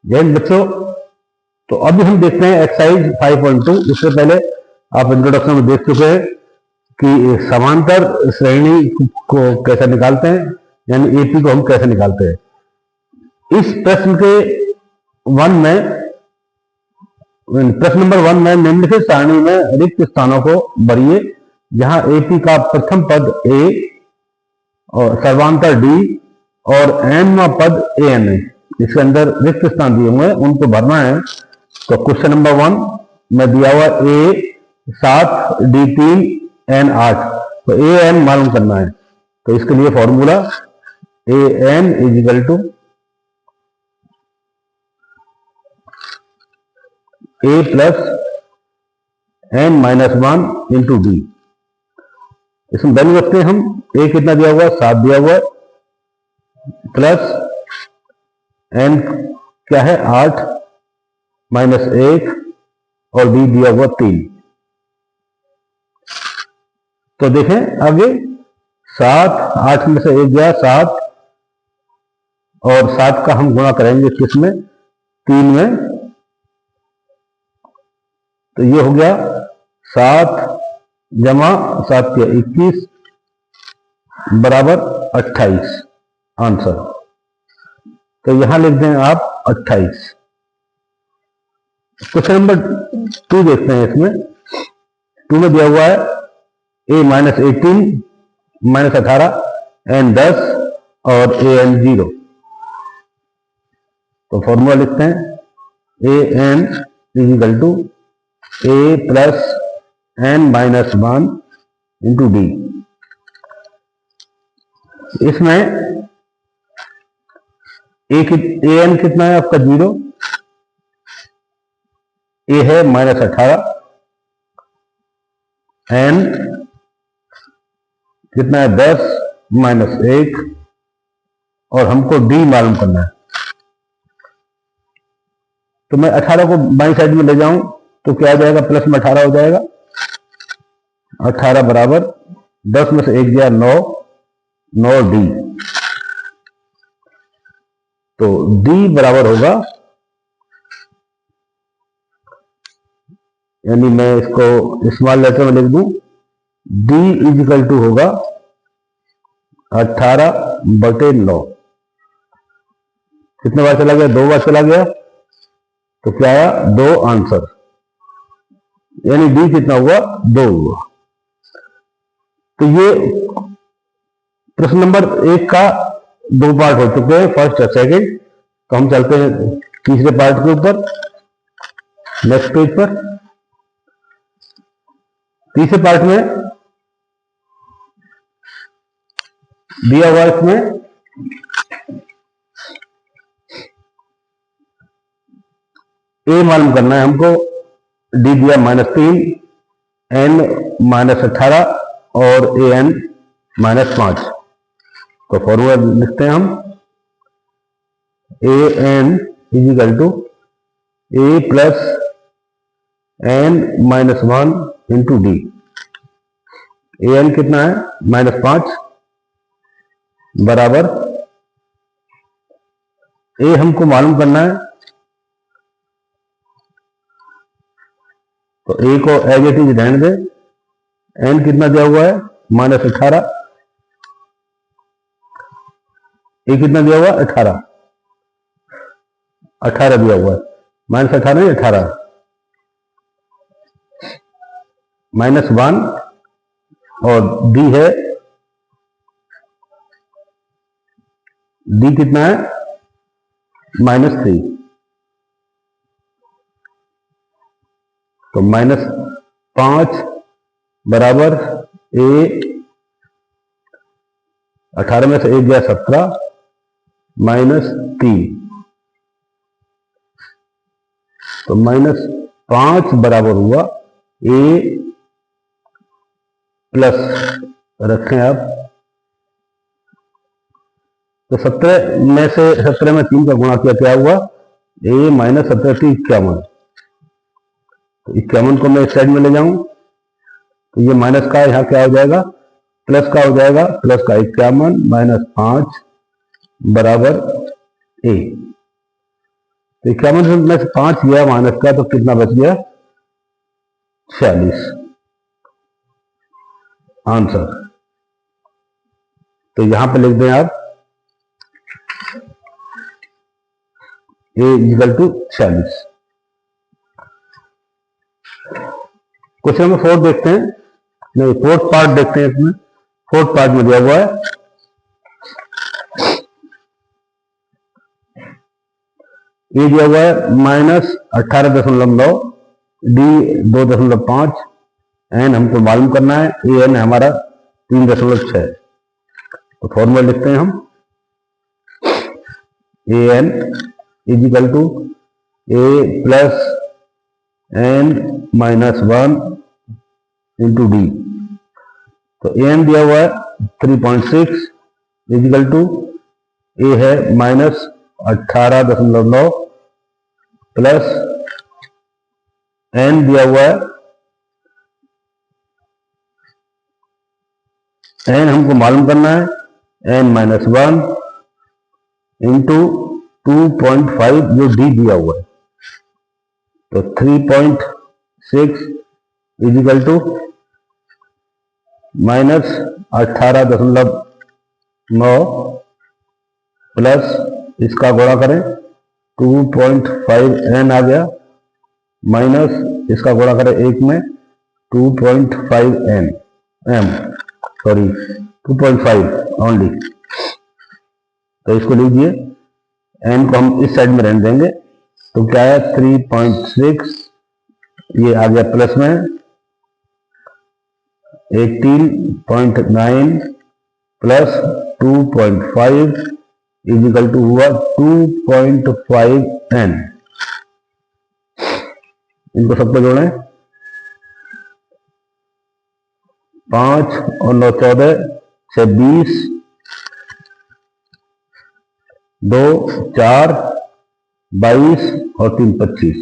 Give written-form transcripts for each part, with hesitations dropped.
जय बच्चों, तो अभी हम देखते हैं एक्सरसाइज 5.2। इससे पहले आप इंट्रोडक्शन में देख चुके हैं कि समांतर श्रेणी को कैसे निकालते हैं, यानी एपी को हम कैसे निकालते हैं। इस प्रश्न के प्रश्न नंबर 1 में निम्नलिखित सारणी में रिक्त स्थानों को भरिए, जहां एपी का प्रथम पद ए और सर्वांतर डी और एनवां पद ए एन है। इसके अंदर रिक्त स्थान दिए हुए हैं, उनको भरना है। तो क्वेश्चन नंबर 1 में दिया हुआ ए 7, डी 3, एन 8। तो ए एन मालूम करना है। तो इसके लिए formula A N is equal to A plus N minus 1 into D. इसमें वैल्यू रखते हैं हम। ए कितना दिया हुआ, 7 दिया हुआ, प्लस एन क्या है 8 माइनस 1 और डी दिया हुआ 3। तो देखें आगे 7, 8 में से 1 गया 7 और 7 का हम गुणा करेंगे किसमें, 3 में। तो ये हो गया 7 जमा 7 के 21 बराबर 28 आंसर। तो यहां लिख दें आप 28। क्वेश्चन नंबर 2 देखते हैं। इसमें 2 में दिया हुआ है ए माइनस 18 माइनस 18, एन 10 और ए एन 0। तो फॉर्मूला लिखते हैं a N is equal to A plus N minus 1 into D. इसमें ए एन कितना है आपका 0, ए है माइनस 18, एन कितना है 10 माइनस 1 और हमको डी मालूम करना है। तो मैं 18 को बाई साइड में ले जाऊं तो क्या आ जाएगा, प्लस में 18 हो जाएगा। 18 बराबर 10 में से 1 गया 9, 9 डी। तो डी बराबर होगा, यानी मैं इसको स्मॉल लेटर में लिख दूं, डी इज इक्वल टू होगा 18/9। कितने बार चला गया, 2 बार चला गया। तो क्या आया, 2 आंसर, यानी डी कितना हुआ, 2 हुआ। तो ये प्रश्न नंबर 1 का 2 पार्ट हो चुके हैं, फर्स्ट और सेकंड। तो हम चलते हैं तीसरे पार्ट के ऊपर, नेक्स्ट पेज पर। तीसरे पार्ट में दिया हुआ इसमें ए मालूम करना है हमको, डी दिया -3, एन -18 और ए एन -5। तो फॉर्मूला लिखते हैं हम a N is equal to A plus n -1 into d. A n कितना है -5 बराबर ए हमको मालूम करना है। तो ए को एज इट इज रहने दें। एन कितना दिया हुआ है -18, ए कितना दिया हुआ है 18, 18 दिया हुआ है, -18 नहीं 18, -1 और डी है, डी कितना है -3। तो -5 बराबर ए 18 में से 1 गया 17 -3। तो -5 बराबर हुआ ए प्लस रखें आप। तो 17 में से 17 में 3 का गुणा किया, क्या हुआ ए -17 थी 51। तो 51 को मैं इस साइड में ले जाऊं तो ये माइनस का यहाँ क्या हो जाएगा, प्लस का हो जाएगा। प्लस का 51 -5 बराबर ए। तो 51 में से 5 गया माइनस का, तो कितना बच गया? 46 आंसर। तो यहां पे लिख दें आप A equal to 46। Question number 4 देखते हैं, नहीं फोर्थ पार्ट देखते हैं। इसमें फोर्थ पार्ट में दिया हुआ है ये दिया हुआ है -18.9, D 2.5, N हमको मालूम करना है, AN हमारा 3.6। तो फॉर्मूला लिखते हैं हम, AN equal to A plus N minus 1 into D। तो AN दिया हुआ है 3.6 इक्वल टू A है -18.9 प्लस N दिया हुआ है, N हमको मालूम करना है, N माइनस 1 इंटू 2.5 जो D दिया हुआ है। तो 3.6 इक्वल टू -18.9 प्लस इसका गुणा करें 2.5 N आ गया, माइनस इसका गुणा करें 1 में 2.5 M, सॉरी 2.5 ओनली। तो इसको लीजिए, N को हम इस साइड में रहने देंगे। तो क्या है 3.6, ये आ गया प्लस में 18.9 प्लस 2.5 इक्वल टू हुआ 2.5 N। इनको सबको जोड़ें, 5 और 9 14 से 20, 2 4 22 और 3 25,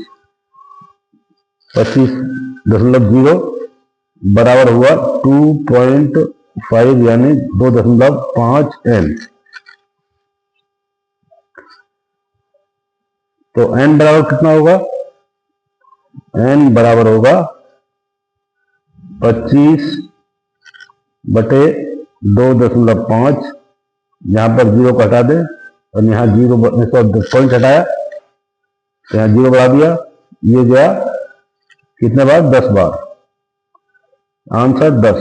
25.0 बराबर हुआ 2.5 यानी 2.5 N। तो N बराबर कितना होगा? N बराबर होगा 25/2.5, यहां पर 0 को हटा दें और यहाँ 0 पॉइंट हटाया तो यहाँ 0 बढ़ा दिया, ये गया कितने बार? 10 बार, आंसर 10।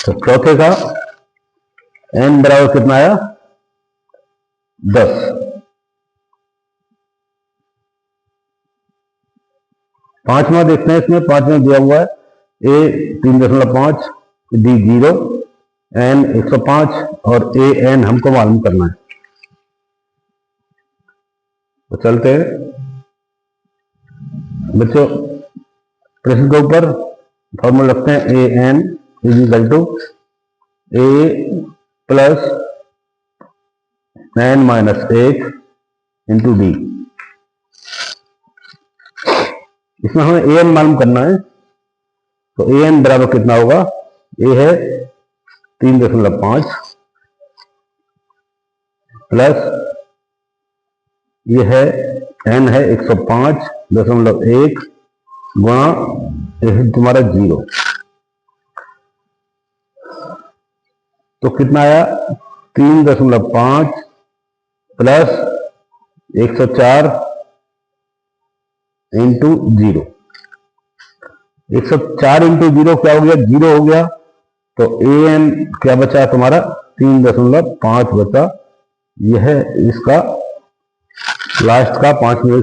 तो चौथे का N बराबर कितना आया? 10। पांचवा देखते हैं, इसमें पांचवा दिया हुआ है A 3.5, D 0, N 105 और AN हमको मालूम करना है। तो चलते हैं बच्चों, प्रश्न के ऊपर फॉर्मूला रखते हैं, AN equal to A plus N minus 1 into D। इसमें हमें AN मालूम करना है। तो AN बराबर कितना होगा? A है 3.5 प्लस ये है N है 105.1 गुणा तुम्हारा 0। तो कितना आया? 3.5 प्लस 104 इंटू 0। 104 इंटू 0 क्या हो गया? 0 हो गया। तो AN क्या बचा तुम्हारा? 3.5 बचा। यह है इसका लास्ट का 5वें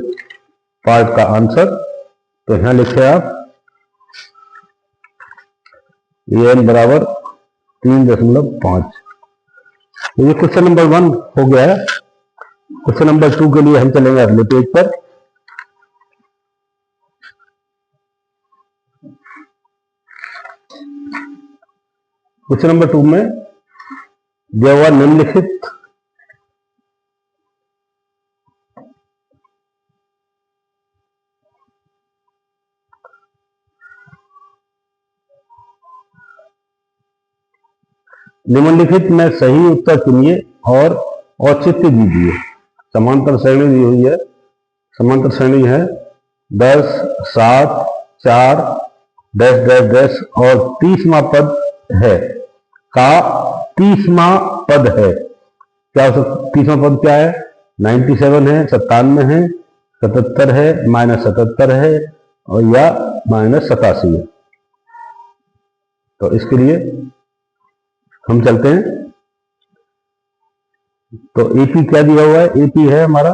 पार्ट का आंसर। तो यहां लिखे आप AN बराबर 3.5। तो ये क्वेश्चन नंबर 1 हो गया है। क्वेश्चन नंबर 2 के लिए हम चलेंगे अगले पेज पर। क्वेश्चन नंबर 2 में दिया हुआ निम्नलिखित में सही उत्तर चुनिए और औचित्य दीजिए। समांतर श्रेणी दी हुई है, समांतर श्रेणी है 10, 7, 4 डैश डैश डैश और 30वां पद है का 30वां पद है। क्या 30वां पद क्या है? 97 है, 97 है, 77 है, -77 है और या -87 है। तो इसके लिए हम चलते हैं। तो एपी क्या दिया हुआ है? एपी है हमारा,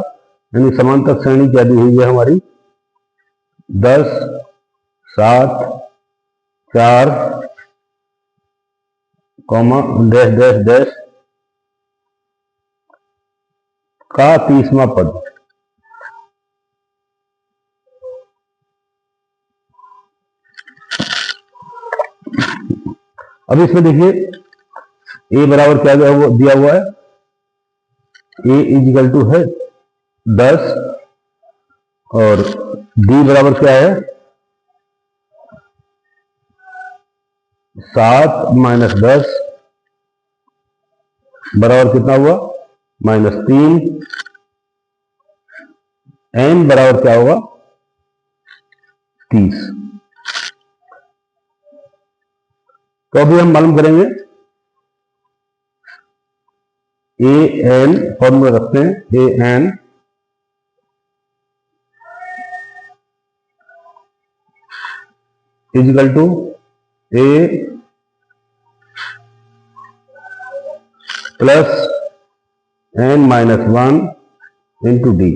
यानी समांतर श्रेणी क्या दी हुई है हमारी? 10, 7, 4 कॉमा डैश डैश डैश का 30वां पद। अब इसमें देखिए ए बराबर क्या दिया हुआ है? ए इजिकल टू है 10 और डी बराबर क्या है? 7 - 10 बराबर कितना हुआ? -3। एन बराबर क्या होगा? 30। तो अभी हम मालूम करेंगे ए एन, फॉर्मूला रखते हैं a n is equal to A plus n -1 into d.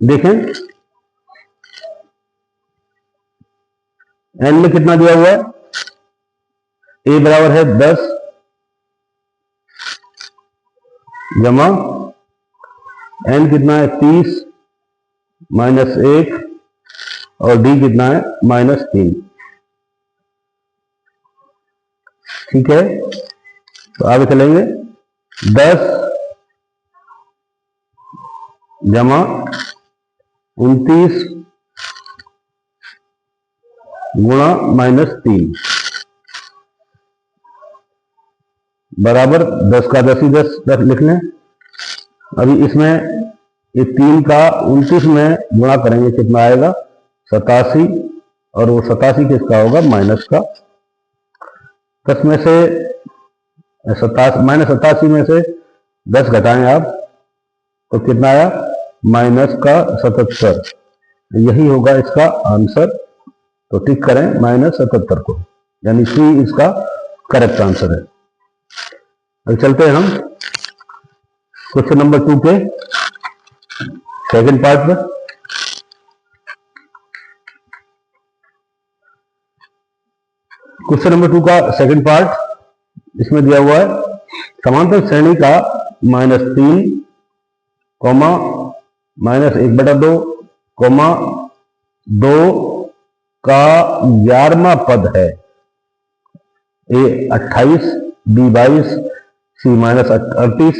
देखें एन में कितना दिया हुआ है? ए बराबर है 10 जमा एन कितना है? 30 -1 और डी कितना है? -3। ठीक है, तो आगे चलेंगे। 10 जमा 29 गुणा -3 बराबर 10 का 10 ही 10 लिख लें। अभी इसमें ये 3 का 29 में गुणा करेंगे, कितना आएगा? 87 और वो 87 किसका होगा? माइनस का। 10 में से -87 में से 10 घटाएं आप तो कितना आया? -77। यही होगा इसका आंसर। तो टिक करें -77 को, यानी सी इसका करेक्ट आंसर है। अब चलते हैं हम क्वेश्चन नंबर 2 के सेकंड पार्ट में। क्वेश्चन नंबर 2 का सेकंड पार्ट इसमें दिया हुआ है समांतर श्रेणी का -3 कॉमा -1/2 कॉमा 2 का 11वां पद है। ए 28, बी 22, सी -38,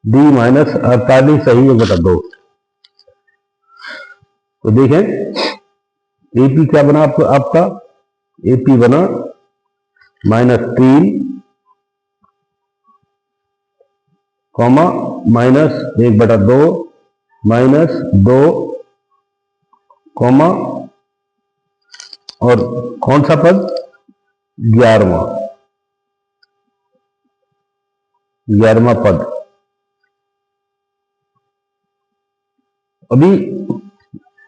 डी -48 सही 1/2। तो देखें एपी क्या बना आपका? एपी बना -3 कॉमा -1/2 -2 कॉमा और कौन सा पद? 11वां पद। अभी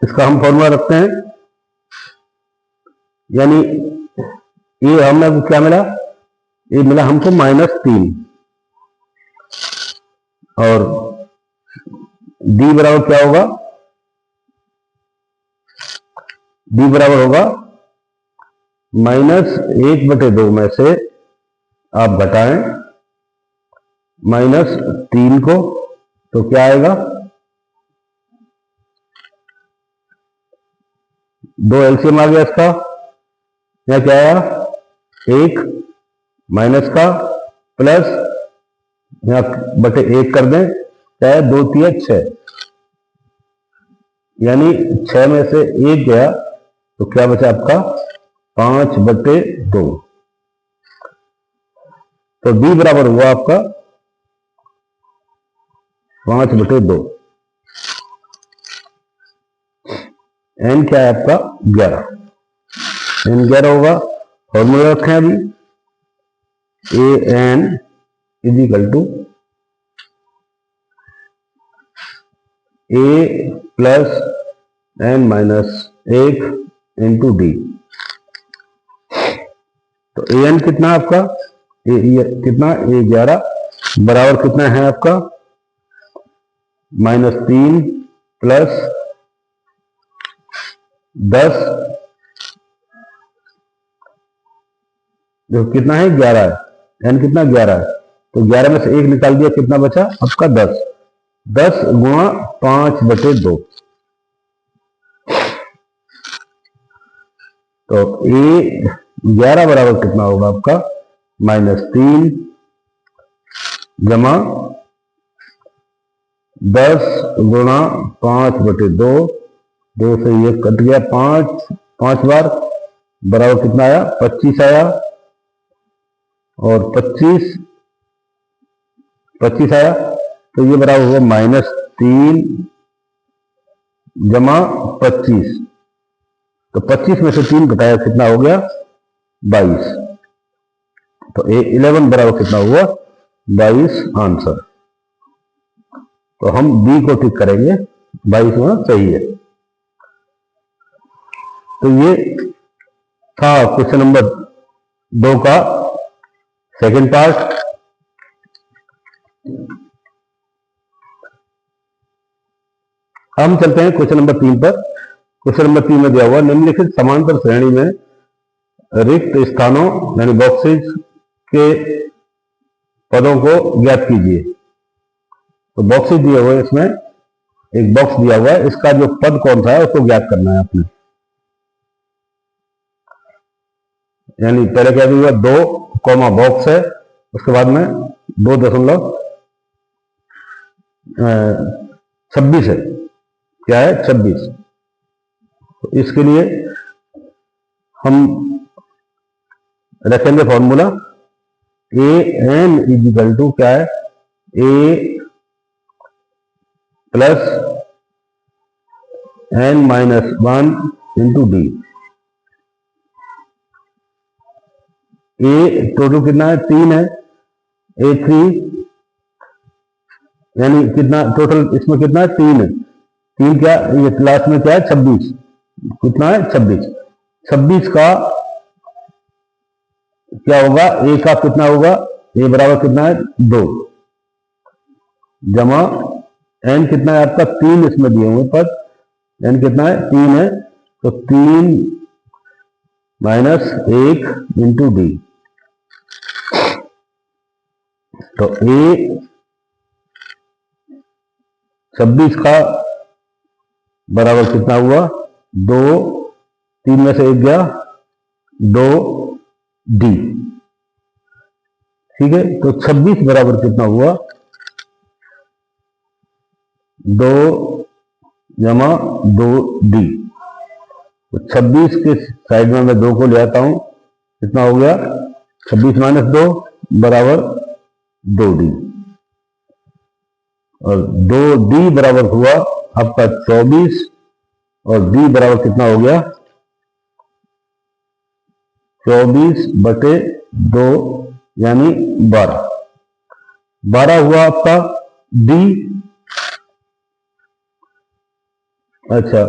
इसका हम फॉर्मूला रखते हैं, यानी ये हमें क्या मिला? ये मिला हमको -3 और डी बराबर क्या होगा? डी बराबर होगा -1/2 में से आप घटाएं -3 को, तो क्या आएगा? 2 एलसीएम आ गया इसका। यहां क्या आया? 1 माइनस का प्लस यहां बटे 1 कर दें, क्या है? 2 3 6, यानी 6 में से 1 गया तो क्या बचा आपका? 5/2। तो तो डी बराबर हुआ आपका 5/2। एन क्या है आपका 11, एन 11 होगा। फॉर्मूला रखें अभी, a N is equal to A plus N minus 1 into D. तो ए एन कितना आपका, कितना ए 11 बराबर कितना है आपका -3 प्लस 10, जो कितना है 11 है, एन कितना 11 है, तो 11 में से 1 निकाल दिया, कितना बचा आपका 10, 10 गुणा 5/2। तो ए 11 बराबर कितना होगा आपका -3 जमा 10 गुणा 5/2, 2 से 1 कट गया, 5 बार बराबर कितना आया 25 आया, और 25 आया, तो ये बराबर होगा -3 जमा 25। तो 25 में से 3 घटाया कितना हो गया 22। तो A11 बराबर कितना हुआ 22 आंसर। तो हम बी को टिक करेंगे, 22 होना सही है। तो ये था क्वेश्चन नंबर 2 का सेकंड पार्ट। हम चलते हैं क्वेश्चन नंबर 3 पर। क्वेश्चन नंबर 3 में दिया हुआ निम्नलिखित समांतर श्रेणी में रिक्त स्थानों यानी बॉक्सेज के पदों को ज्ञात कीजिए। तो बॉक्सेज दिए हुए, इसमें एक बॉक्स दिया हुआ है, इसका जो पद कौन सा है उसको ज्ञात करना है आपने। यानी पहले क्या दिया 2 कॉमा बॉक्स है, उसके बाद में 2.26 है, क्या है 26। तो इसके लिए हम रखेंगे formula A N is equal to क्या है a plus N minus 1 into d. A total कितना है 3 है, A3 यानी कितना टोटल इसमें कितना है 3 है, 3 क्या ये क्लास में क्या है 26, कितना है 26 का क्या होगा ए का कितना होगा, ए बराबर कितना है 2 जमा एन कितना है आपका 3 इसमें दिए हुए पद, एन कितना है 3 है, तो 3 माइनस 1 इंटू डी। तो ए 26 का बराबर कितना हुआ 2, 3 में से 1 गया 2 डी। ठीक है, तो 26 बराबर कितना हुआ 2 जमा 2 डी। तो 26 के साइड में मैं 2 को ले आता हूं, कितना हो गया 26 माइनस 2 बराबर 2 डी, और 2 डी बराबर हुआ आपका 24, और डी बराबर कितना हो गया 24/2 यानी 12 हुआ आपका डी। अच्छा,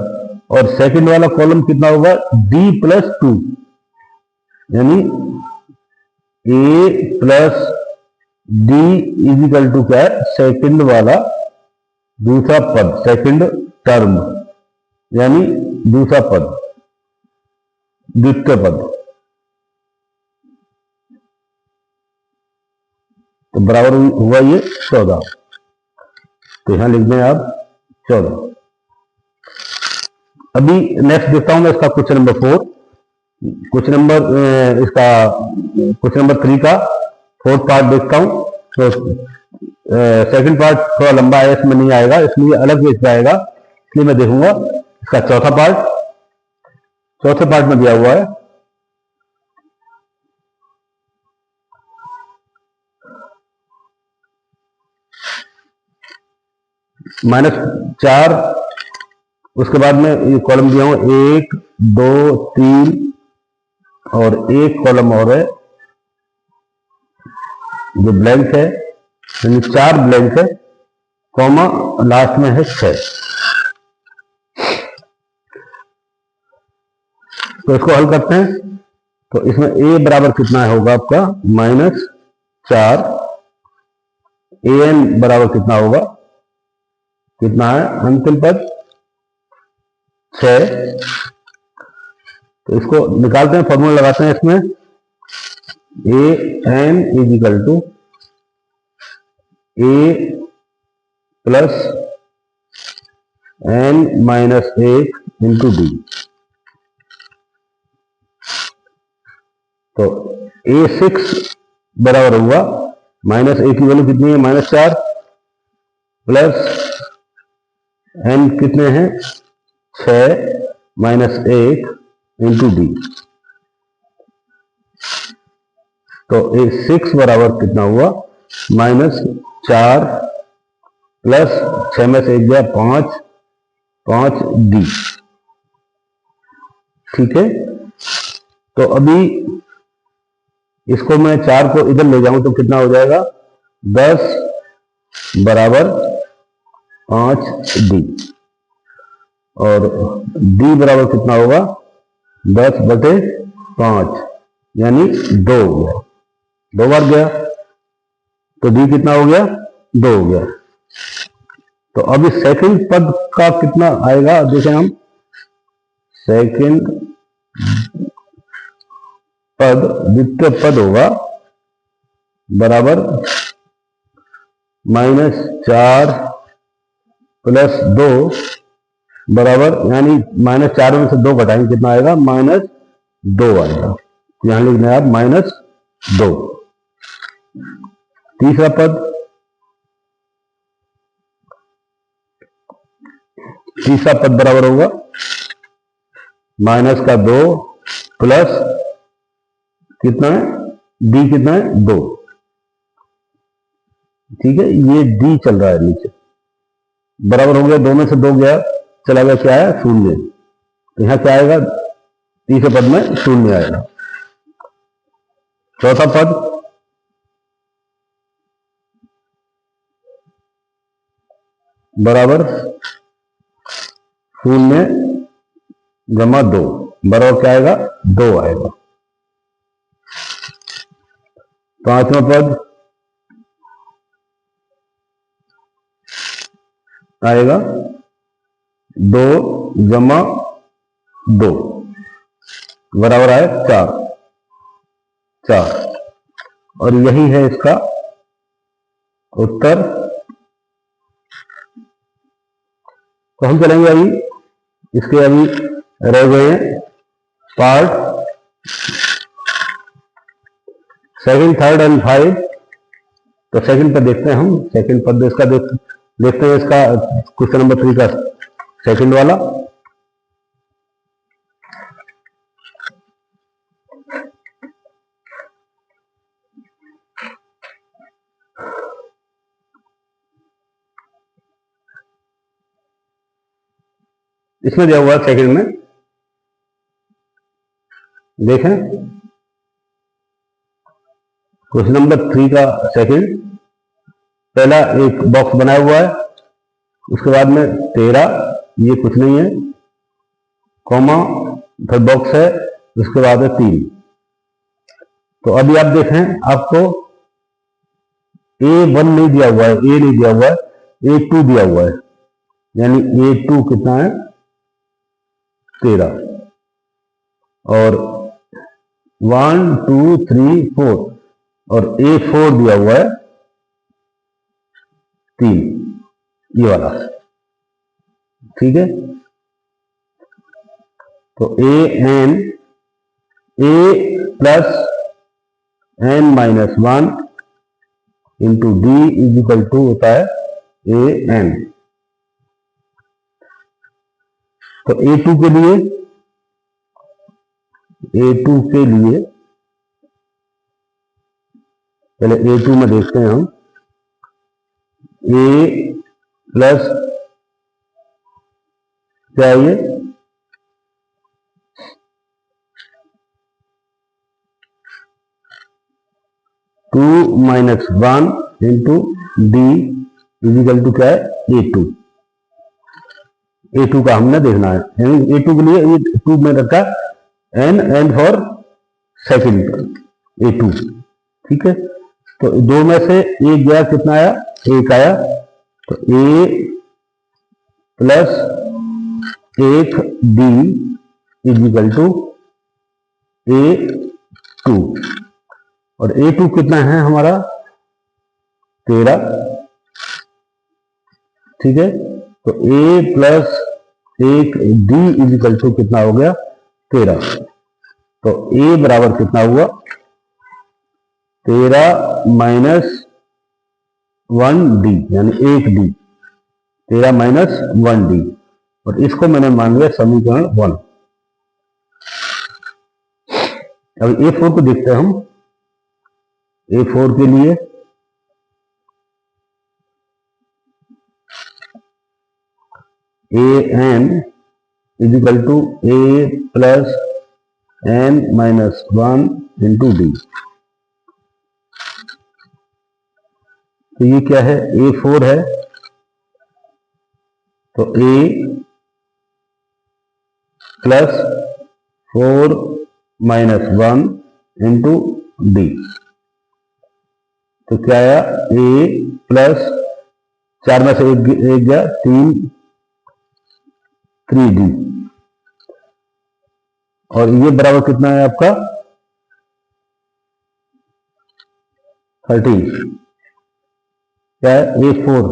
और सेकंड वाला कॉलम कितना होगा डी प्लस 2 यानी a plus d is equal to क्या है सेकंड वाला दूसरा पद, सेकंड टर्म यानी दूसरा पद, द्वितीय पद। तो बराबर हुआ ये 14। तो यहां लिख दें आप 14। अभी नेक्स्ट देखता हूं मैं इसका क्वेश्चन नंबर 4, क्वेश्चन नंबर इसका क्वेश्चन नंबर 3 का 4th पार्ट देखता हूं। तो सेकंड पार्ट थोड़ा लंबा है, इसमें नहीं आएगा, इसलिए अलग पेज पे आएगा, इसलिए मैं देखूंगा इसका चौथा पार्ट। चौथे पार्ट में दिया हुआ है -4, उसके बाद में ये कॉलम दिया हूं 1 2 3 और एक कॉलम और है जो ब्लैंक है, यानी 4 ब्लैंक है, कॉमा लास्ट में है 6। तो इसको हल करते हैं। तो इसमें a बराबर कितना होगा आपका -4, an बराबर कितना होगा, कितना है अंतिम पद 6। तो इसको निकालते हैं, फॉर्मूला लगाते हैं इसमें, an is equal to a plus n minus 1 into D. तो a6 बराबर हुआ -a की वैल्यू कितनी है -4 प्लस n कितने हैं 6 माइनस 1 इंटू डी। तो a6 बराबर कितना हुआ -4 प्लस 6 में से 1 गया 5 डी। ठीक है। तो अभी इसको मैं 4 को इधर ले जाऊं तो कितना हो जाएगा 10 बराबर 5 डी, और डी बराबर कितना होगा 10/5 यानी 2 हो गया, 2 बार गया तो डी कितना हो गया 2 हो गया। तो अभी सेकंड पद का कितना आएगा देखें हम, सेकंड पद द्वितीय पद होगा बराबर -4 प्लस 2 बराबर, यानी -4 में से 2 घटाएंगे कितना आएगा -2 आएगा। यहां लिखना है आप -2। तीसरा पद, तीसरा पद बराबर होगा -2 प्लस कितना है डी कितना है 2। ठीक है, ये डी चल रहा है नीचे, बराबर हो गया 2 में से 2 गया चला गया, क्या है 0। तो यहां क्या आएगा तीसरे पद में 0 आएगा। चौथा पद बराबर 0 जमा 2 बराबर क्या आएगा 2 आएगा। पांचवा पद आएगा 2 जमा 2 बराबर आए 4। और यही है इसका उत्तर। तो हम चलेंगे अभी, इसके अभी रह गए पार्ट सेकंड, थर्ड एंड 5। तो सेकंड पर देखते हैं हम, सेकंड पद इसका देखते हैं इसका क्वेश्चन नंबर 3 का सेकंड वाला। इसमें दिया हुआ सेकंड में देखें, क्वेश्चन नंबर 3 का सेकंड, पहला एक बॉक्स बनाया हुआ है, उसके बाद में 13, ये कुछ नहीं है, कॉमा फिर बॉक्स है, उसके बाद है 3। तो अभी आप देखें, आपको A1 नहीं दिया हुआ है, A नहीं दिया हुआ है, A2 दिया हुआ है, यानी A2 कितना है 13, और 1 2 3 4, और A4 दिया हुआ है 3, ये वाला। ठीक है, तो A plus n-1 into D is equal to होता है an। तो A2 के लिए पहले A2 में देखते हैं हम, A प्लस क्या है ये 2 minus 1 into D is equal to क्या है A2। A2 का हमने देखना है, यानी A2 के लिए ये 2 में रखा एन फॉर सेकंड A2। ठीक है, तो दो में से एक गया, कितना आया, एक आया, तो A plus 1D is equal to A2। और A2 कितना है हमारा 13। ठीक है, तो A plus 1D is equal to कितना हो गया 13। तो A बराबर कितना हुआ 13 माइनस 1D, यानी 1D, 13 माइनस 1D, और इसको मैंने मान लिया समीकरण 1। अब A4 को देखते हैं हम। A4 के लिए an is equal to A plus n minus 1 into D. तो ये क्या है, A4 है, तो A plus 4 minus 1 into D. तो क्या आया, A प्लस 4 में से एक गया 3D, और ये बराबर कितना है आपका 13। क्या है A4,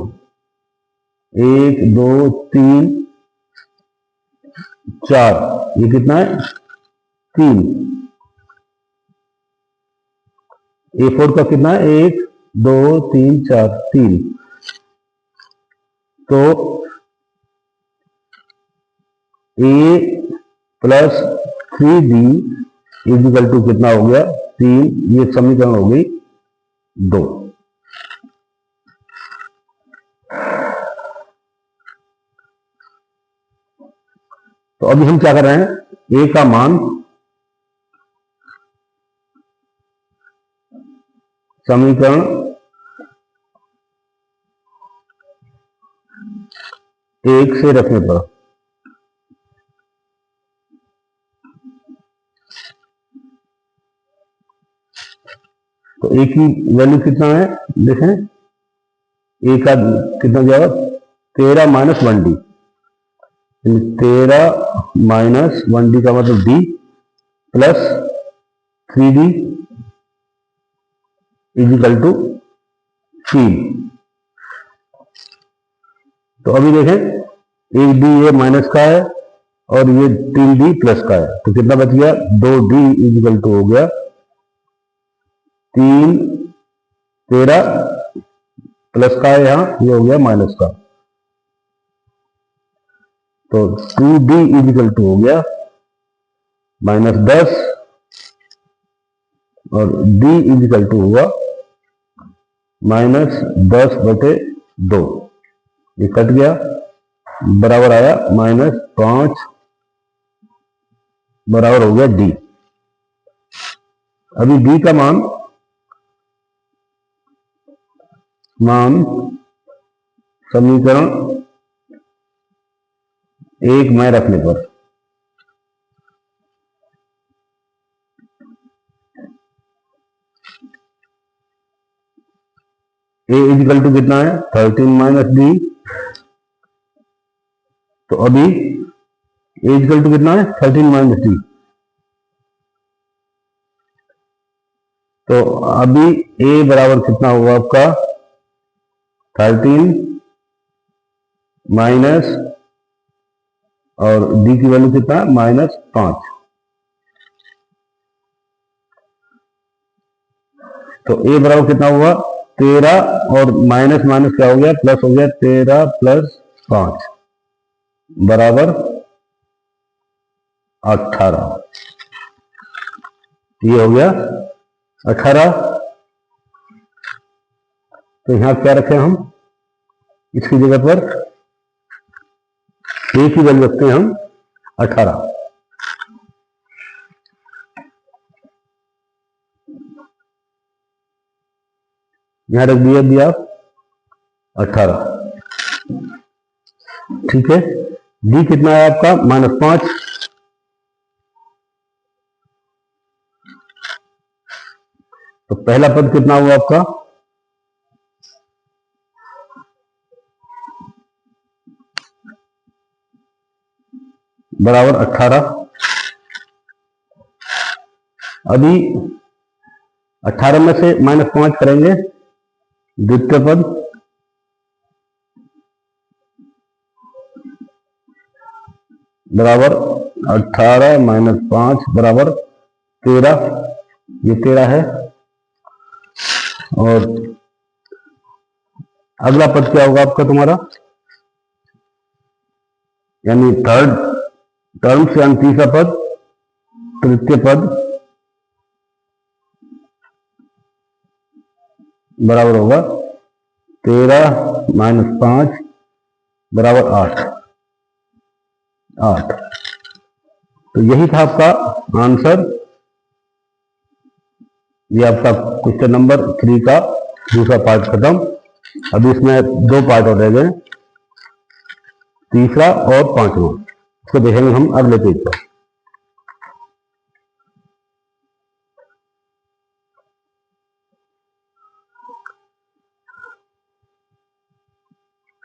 1 2 3 4, ये कितना है 3। A4 का कितना है 1 2 3 4 3। तो A plus 3D is equal to कितना हो गया 3। ये समीकरण हो गई 2। तो अभी हम क्या कर रहे हैं, A का मान समीकरण 1 से रखने पर, तो A की वैल्यू कितना है देखें, A का कितना जाएगा 13 माइनस 1D, 13 माइनस 1D का मतलब D plus 3D is equal to 3। तो अभी देखें, एक D ये माइनस का है और ये 3D प्लस का है, तो कितना बच गया 2D इजिकल टू हो गया 3 13 प्लस का है, यहां ये हो गया माइनस का, तो 2D इजिकल टू हो गया -10, और D इजिकल टू हुआ -10/2। ये कट गया, बराबर आया -5, बराबर हो गया D। अभी D का मान समीकरण 1 में रखने पर, A इजिकल टू कितना है 13 माइनस D। तो अभी A इजिकल टू कितना है 13 माइनस D। तो अभी A बराबर कितना होगा आपका 13 माइनस, और D की वैल्यू कितना है -5। तो A बराबर कितना हुआ 13, और माइनस माइनस क्या हो गया प्लस हो गया, 13 प्लस 5 बराबर 18। ये हो गया 18। तो यहां क्या रखें हम इसकी जगह पर ए की वैल्यू रखते हैं हम 18। यहां रख दिया भी आप 18। ठीक है, डी कितना है आपका -5। तो पहला पद कितना हुआ आपका बराबर 18। अभी 18 में से -5 करेंगे, द्वितीय पद बराबर 18 - 5 बराबर 13। ये 13 है। और अगला पद क्या होगा आपका तुम्हारा, यानी थर्ड टर्म से यानी तीसरा पद, तृतीय पद बराबर होगा 13 - 5 बराबर 8। तो यही था आपका आंसर। ये आपका क्वेश्चन नंबर 3 का दूसरा पार्ट खत्म। अभी इसमें 2 पार्ट और रह गए, तीसरा और 5वां। इसको देखेंगे हम अगले पेज पर।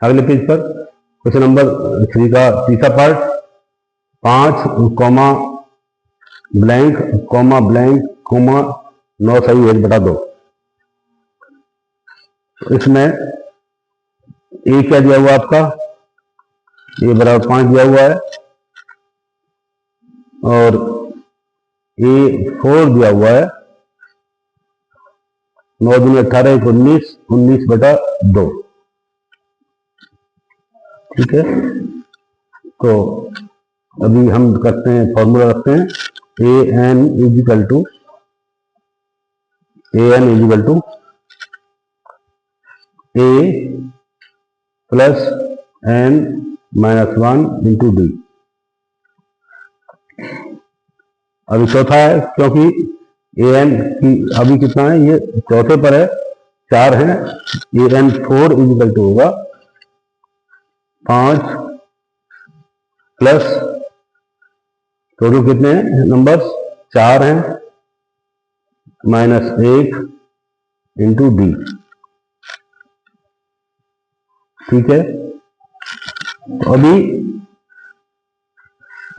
अगले पेज पर क्वेश्चन नंबर 3 का तीसरा part, 5 comma blank comma blank comma 9 सही 1/2। इसमें ए क्या दिया हुआ आपका, ए बराबर 5 दिया हुआ है और ए 4 दिया हुआ है। 9 दूनी 18 1 19 19/2। ठीक है, तो अभी हम करते हैं, फॉर्मूला रखते हैं an is equal to a plus n -1 into D. अभी चौथा है, क्योंकि an की अभी कितना है, ये चौथे पर है, 4 है। an 4 इजिकल टू होगा 5 प्लस टोटल कितने हैं नंबर्स, 4 हैं, -1 इंटू डी। ठीक है, तो अभी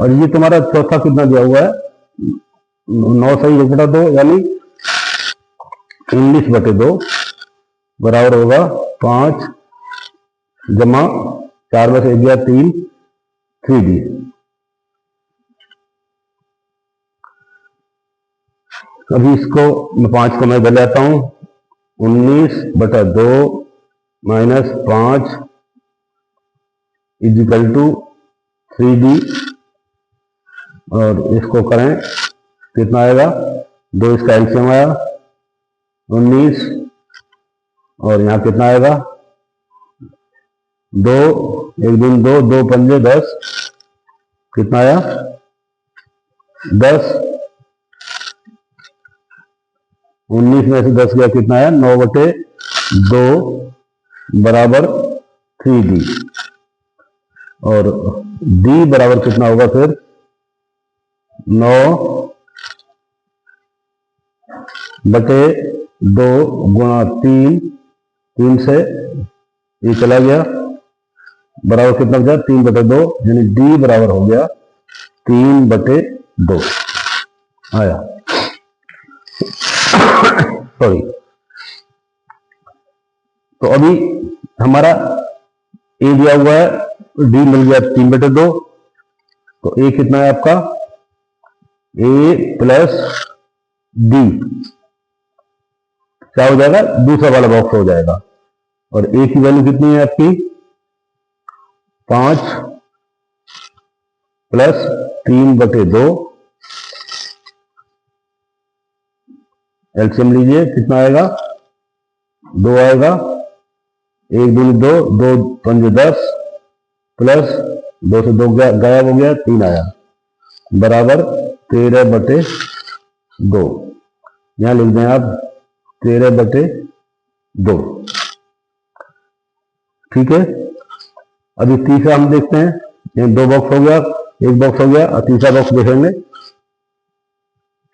और ये तुम्हारा चौथा कितना दिया हुआ है, 9 सही 1/2 यानी 19/2 बराबर होगा 5 जमा 4 में से 1 गया 3 3D। अभी इसको 5 को मैं बदल जाता हूं, 19/2 -5 इजिकल टू 3D। और इसको करें, कितना आएगा, 2 इसका एलसीएम आया 19 और यहाँ कितना आएगा 2 1 दूनी 2 2 पंजे 10, कितना आया 10। 19 में से 10 गया, कितना आया 9/2 बराबर 3D। और D बराबर कितना होगा फिर 9/2 गुणा 3, 3 से ये चला गया, बराबर कितना बचा 3/2, यानी D बराबर हो गया 3/2 आया। सॉरी, तो अभी हमारा ए दिया हुआ है, डी मिल गया 3/2। तो ए कितना है आपका, ए प्लस डी क्या हो जाएगा, दूसरा वाला बॉक्स हो जाएगा। और ए की वैल्यू कितनी है आपकी 5 प्लस 3/2, एलसीएम लीजिए, कितना आएगा 2 आएगा एक दूनी दो, दो पंजे 10 प्लस 2 से 2 गायब हो गया, 3 आया, बराबर 13/2। यहां लिख दें आप 13/2। ठीक है। अभी तीसरा हम देखते हैं, ये 2 बॉक्स हो गया, एक बॉक्स हो गया, और तीसरा बॉक्स देखेंगे।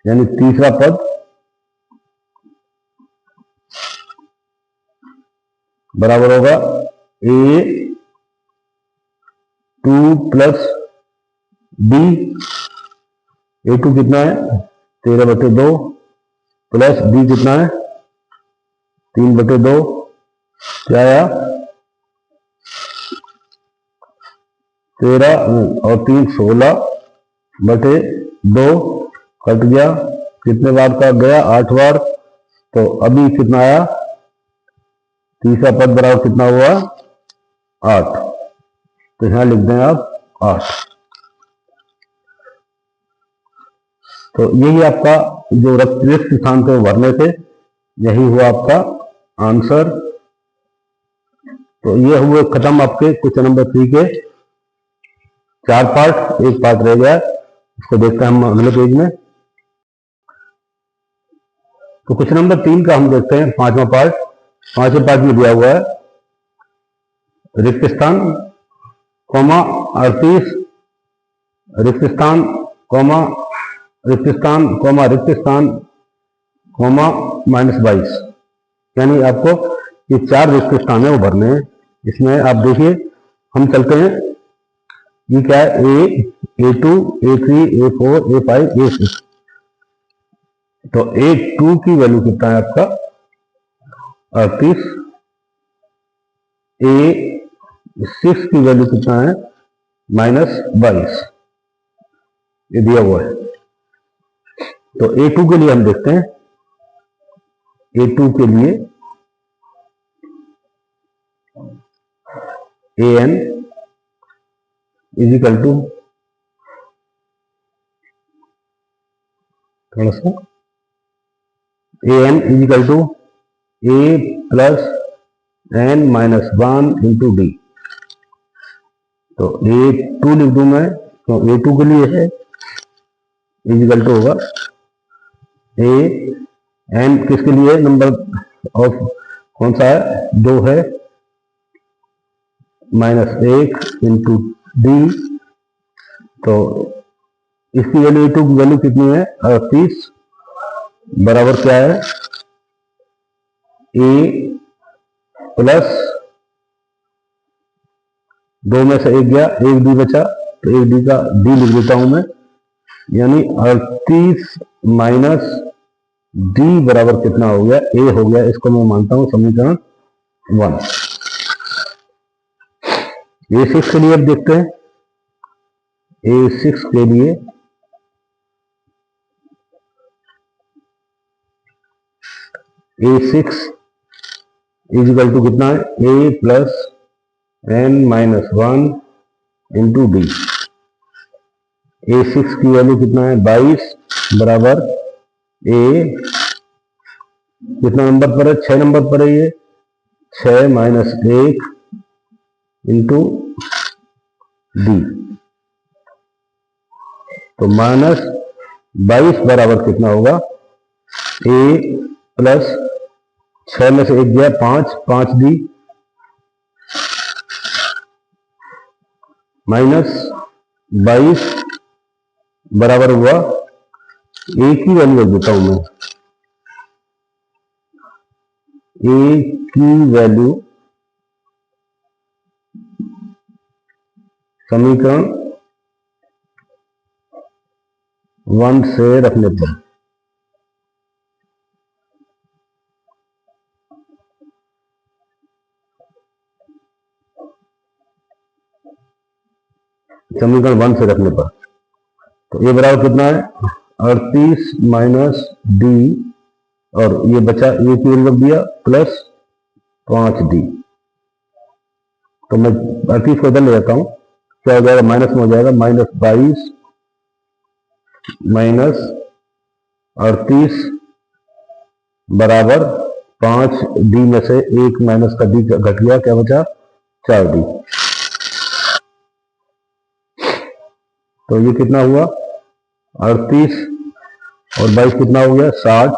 यानी तीसरा पद बराबर होगा A2 प्लस B। A2 कितना है 13/2 प्लस B कितना है 3/2। क्या आया 13 और 3 16/2 कट गया, कितने बार का गया 8 बार। तो अभी कितना आया, तीसरा पद बराबर कितना हुआ 8। तो यहां लिख दें आप 8। तो यही आपका जो रिक्त स्थान थे भरने थे, यही हुआ आपका आंसर। तो ये हुए खत्म आपके क्वेश्चन नंबर 3 के 4 पार्ट। एक पार्ट रह गया, इसको देखते हैं हम अगले पेज में। तो क्वेश्चन नंबर 3 का हम देखते हैं 5वां पार्ट। 5वें पार्ट में दिया हुआ है रिक्त स्थान, 38 रिक्त स्थान, रिक्त स्थान, रिक्त स्थान, -22। यानी आपको ये 4 रिक्त स्थान है वो भरने हैं। इसमें आप देखिए, हम चलते हैं, ये क्या है A2, A3, A4, A5, A6। तो A2 की वैल्यू कितना है आपका 38। A6 की वैल्यू कितना है -22, ये दिया हुआ है। तो A2 के लिए हम देखते हैं, A2 के लिए AN इजिकल टू, थोड़ा सा, AN is equal to A plus n-1 into D। तो A2 लिख दूं मैं, तो A2 के लिए है इजिकल टू होगा A n, किसके लिए नंबर ऑफ कौन सा है 2 है, -1 इंटू D। तो इसकी वैल्यू A2 की वैल्यू कितनी है 38, बराबर क्या है A प्लस 2 में से 1 गया, 1 D बचा, तो 1 D का D लिख देता हूं मैं। यानी 38 माइनस D बराबर कितना हो गया, A हो गया। इसको मैं मानता हूं समीकरण 1। A6 के लिए अब देखते हैं। A6 के लिए A6 इजिकल टू कितना है A plus n-1 into D। A6 की वैल्यू कितना है 22, बराबर A कितना नंबर पर है 6 नंबर पर है, ये 6 माइनस 1 इंटू D। तो -22 बराबर कितना होगा A प्लस 6 में से 1 गया 5 D -22 बराबर हुआ A की वैल्यू देता हूं मैं। A की वैल्यू समीकरण 1 से रखने पर तो ये बराबर कितना है 38 माइनस D, और ये बचा A की वैल्यू रख दिया प्लस 5D। तो मैं 38 को इधर ले जाता हूं, क्या हो जाएगा माइनस में हो जाएगा, -22 माइनस 38 बराबर 5d में से 1 माइनस का d घट गया, क्या बचा 4d। तो ये कितना हुआ 38 और 22 कितना हो गया 60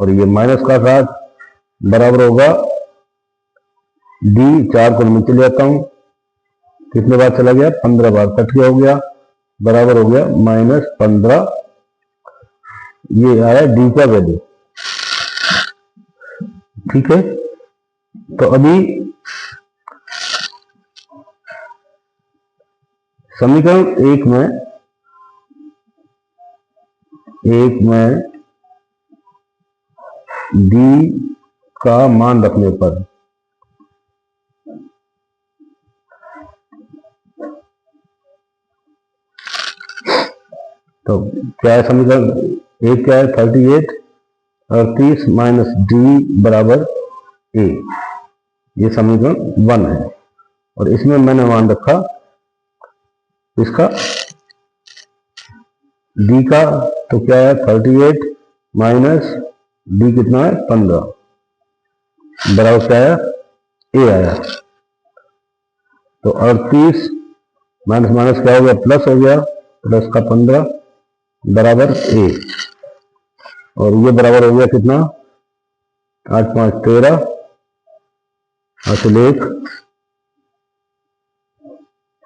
और ये माइनस का 60 बराबर होगा d। 4 को नीचे ले आता हूं, कितने बार चला गया 15 बार, कट गया हो गया, बराबर हो गया -15। ये आया d का वैल्यू। ठीक है, तो अभी समीकरण 1 में d का मान रखने पर तो क्या है समीकरण 1 क्या है 38 माइनस d बराबर a, ये समीकरण 1 है। और इसमें मैंने मान रखा इसका d का, तो क्या है 38 माइनस d कितना है 15 बराबर क्या है a आया। तो 38 माइनस माइनस क्या हो गया प्लस हो गया, प्लस का 15 बराबर a, और ये बराबर हो गया कितना 8 5 13 1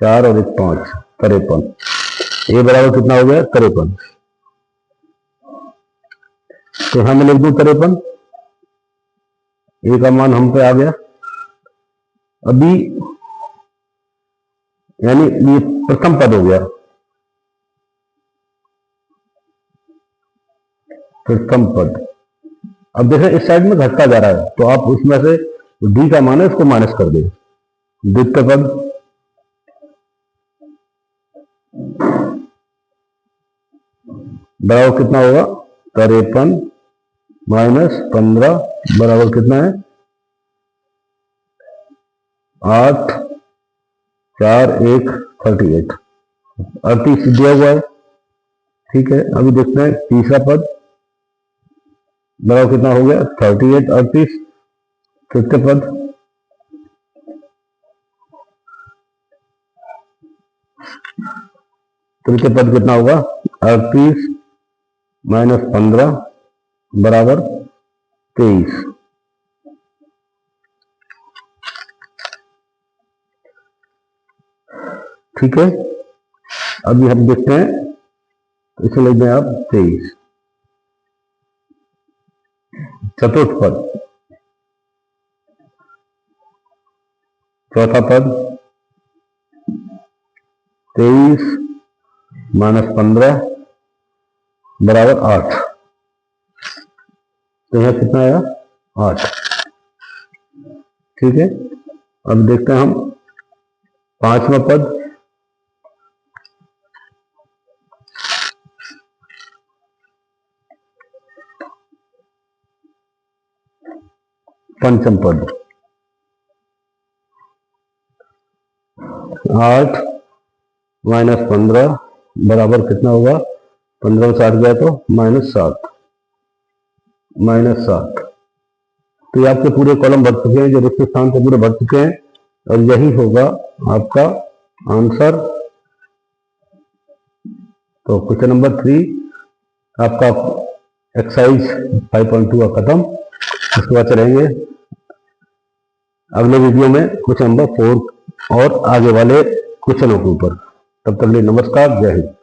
4 और 1 5 53। a बराबर कितना हो गया 53। तो यहां मैं लिख दूं 53, a का मान हम पे आ गया। अभी यानी ये प्रथम पद हो गया, प्रथम पद। अब देखें इस साइड में घटता जा रहा है, तो आप उसमें से d का मान है उसको माइनस कर दे। द्वितीय पद बराबर कितना होगा 53 माइनस 15 बराबर कितना है 8 4 1 38। 38 दिया हुआ है। ठीक है, अभी देखते हैं तीसरा पद बराबर कितना हो गया 38 38। तृतीय पद कितना होगा 38 माइनस 15 बराबर 23। ठीक है, अभी हम देखते हैं, इसे लिख दें आप 23। चतुर्थ पद, चौथा पद 23 माइनस 15 बराबर 8। तो यहां कितना आया 8। ठीक है, अब देखते हैं हम पांचवा पद, पंचम पद 8 माइनस 15 बराबर कितना होगा 15 में 60 गया तो -7 -7। तो ये आपके पूरे कॉलम भर चुके हैं, जो रिक्त स्थान से पूरे भर चुके हैं, और यही होगा आपका आंसर। तो क्वेश्चन नंबर 3 आपका एक्सरसाइज 5.2 का खत्म। उसके बाद चलेंगे अगले वीडियो में क्वेश्चन नंबर 4 और आगे वाले क्वेश्चनों के ऊपर। तब तक के लिए नमस्कार, जय हिंद।